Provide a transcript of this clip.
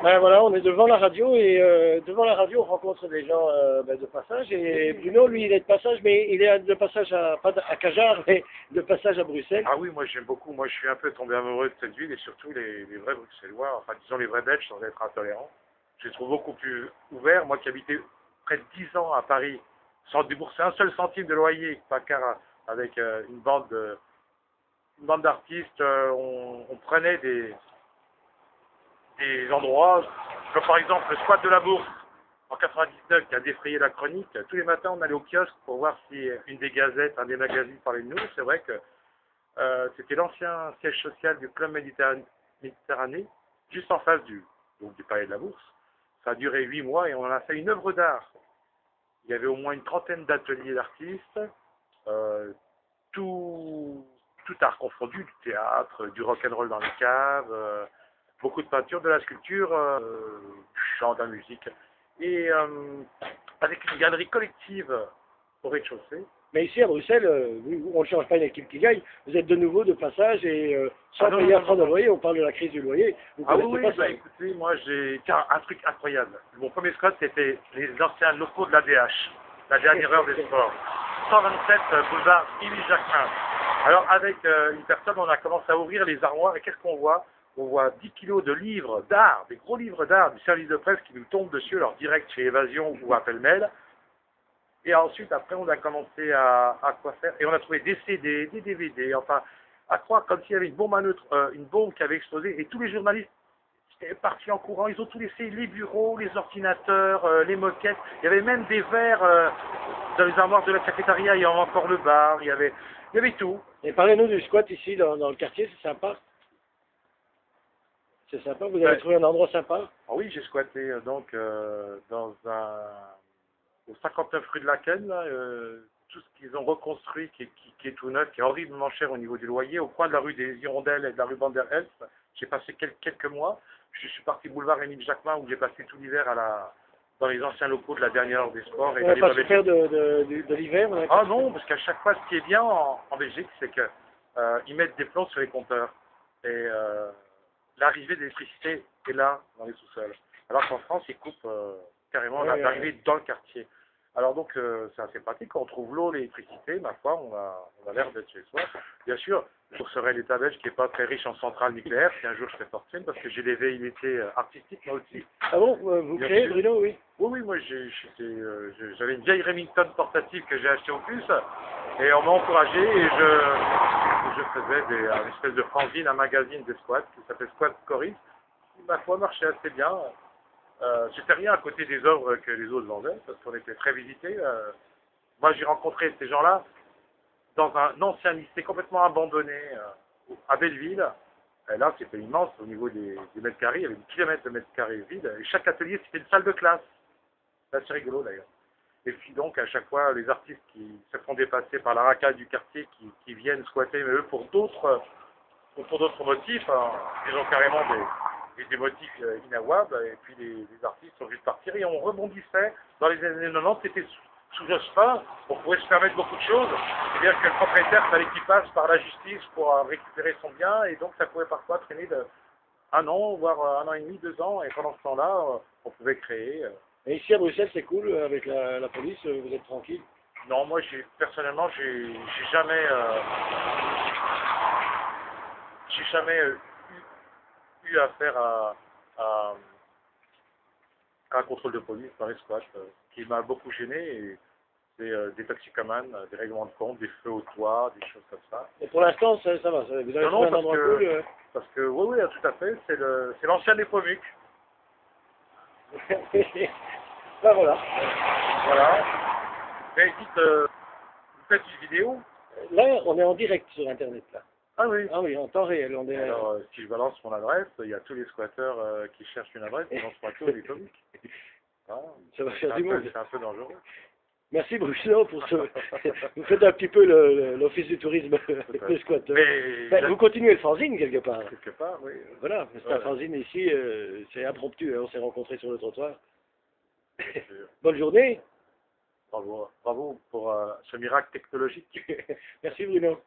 Ben voilà, on est devant la radio et devant la radio, on rencontre des gens de passage. Et Bruno, lui, il est de passage, mais il est de passage pas à Cajar, mais de passage à Bruxelles. Ah oui, moi j'aime beaucoup. Moi je suis un peu tombé amoureux de cette ville et surtout les vrais Bruxellois, enfin disons les vrais Belges sans être intolérants. Je les trouve beaucoup plus ouverts. Moi qui habitais près de 10 ans à Paris, sans débourser un seul centime de loyer, pas car avec une bande d'artistes, on prenait des endroits, comme par exemple le squat de la Bourse en 99 qui a défrayé la chronique. Tous les matins, on allait au kiosque pour voir si une des gazettes, un des magazines parlait de nous. C'est vrai que c'était l'ancien siège social du Club Méditerranée, juste en face du Palais de la Bourse. Ça a duré 8 mois et on en a fait une œuvre d'art. Il y avait au moins une trentaine d'ateliers d'artistes, euh, tout, tout art confondu, du théâtre, du rock'n'roll dans les caves, beaucoup de peinture, de la sculpture, du chant, de la musique. Et avec une galerie collective au rez-de-chaussée. Mais ici à Bruxelles, on ne change pas une équipe qui gagne. Vous êtes de nouveau de passage et sans payer un franc de loyer, on parle de la crise du loyer. Vous Ah oui, pas ça. écoutez, moi j'ai tiens, un truc incroyable. Mon premier squat, c'était les anciens locaux de l'ADH, la dernière heure des sports. 127 boulevard Émile Jacquemin. Alors avec une personne, on a commencé à ouvrir les armoires et qu'est-ce qu'on voit? On voit 10 kilos de livres d'art, des gros livres d'art du service de presse qui nous tombent dessus, alors direct chez Évasion ou Appel Mail. Et ensuite, après, on a commencé à quoi faire. Et on a trouvé des CD, des DVD, enfin, à croire comme s'il y avait une bombe à neutre, une bombe qui avait explosé. Et tous les journalistes étaient partis en courant. Ils ont tout laissé, les bureaux, les ordinateurs, les moquettes. Il y avait même des verres dans les armoires de la cafétéria. Il y avait encore le bar. Il y avait tout. Et parlez-nous du squat ici dans le quartier, c'est sympa. C'est sympa, vous avez trouvé un endroit sympa? Ah oui, j'ai squatté dans au 59 rue de la Canne, là, tout ce qu'ils ont reconstruit qui est tout neuf, qui est horriblement cher au niveau du loyer, au coin de la rue des Hirondelles et de la rue Vanderhelst. J'ai passé quelques mois. Je suis parti boulevard Émile Jacquemin où j'ai passé tout l'hiver dans les anciens locaux de la dernière heure des sports. Et vous n'avez pas souffert de l'hiver? Ah non, parce qu'à chaque fois, ce qui est bien en Belgique, c'est qu'ils mettent des plombs sur les compteurs. Et l'arrivée d'électricité est là, dans les sous-sols. Alors qu'en France, ils coupent carrément l'arrivée dans le quartier. Alors donc, c'est assez pratique. Quand on trouve l'eau, l'électricité, ma foi, on a l'air d'être chez soi. Bien sûr, je serai l'État belge qui n'est pas très riche en centrales nucléaires, si un jour je fais fortune, parce que j'ai des velléités artistiques, moi aussi. Ah bon, vous créez, Bruno, oui? Oui, moi, j'avais une vieille Remington portative que j'ai achetée au puce, et on m'a encouragé, et je faisais une espèce de fanzine, un magazine de squat, qui s'appelle Squat Coris, qui, ma foi, marchait assez bien. C'était rien à côté des œuvres que les autres vendaient, parce qu'on était très visités. Moi, j'ai rencontré ces gens-là dans un ancien lycée complètement abandonné à Belleville. Et là, c'était immense au niveau des mètres carrés. Il y avait des kilomètres de mètres carrés vides. Et chaque atelier, c'était une salle de classe. C'est assez rigolo, d'ailleurs. Et puis donc, à chaque fois, les artistes qui se font dépasser par la racaille du quartier, qui viennent squatter, mais eux, pour d'autres motifs, hein, ils ont carrément des motifs inavouables, et puis les artistes sont obligés de partir, et on rebondissait. Dans les années 90, c'était sous Jospin, on pouvait se permettre beaucoup de choses, c'est-à-dire que le propriétaire fallait qu'il passe par la justice pour récupérer son bien, et donc ça pouvait parfois traîner de 1 an, voire 1 an et demi, 2 ans, et pendant ce temps-là, on pouvait créer. Et ici à Bruxelles, c'est cool, avec la police, vous êtes tranquille? Non, moi, personnellement, j'ai jamais eu affaire à un contrôle de police dans les squats. Ce qui m'a beaucoup gêné, et c'est des toxicomanes, des règlements de compte, des feux au toit, des choses comme ça. Et pour l'instant, ça va, vous avez trouvé un endroit cool? Parce que, oui, tout à fait, c'est l'ancien Nepomuk. Ben voilà. Voilà. Mais dites, vous faites une vidéo? Là, on est en direct sur Internet, là. Ah oui. Ah oui, en temps réel. Alors, si je balance mon adresse, il y a tous les squatteurs qui cherchent une adresse, ils vont se pointer au Nepomuk. Ah, ça va faire du monde. C'est un peu dangereux. Merci Bruno pour ce... Vous faites un petit peu l'office du tourisme avec les squatteurs. Vous continuez le fanzine quelque part. Quelque part, oui. Voilà, c'est un fanzine ici, c'est impromptu, on s'est rencontrés sur le trottoir. Bonne journée. Bravo pour ce miracle technologique. Merci Bruno.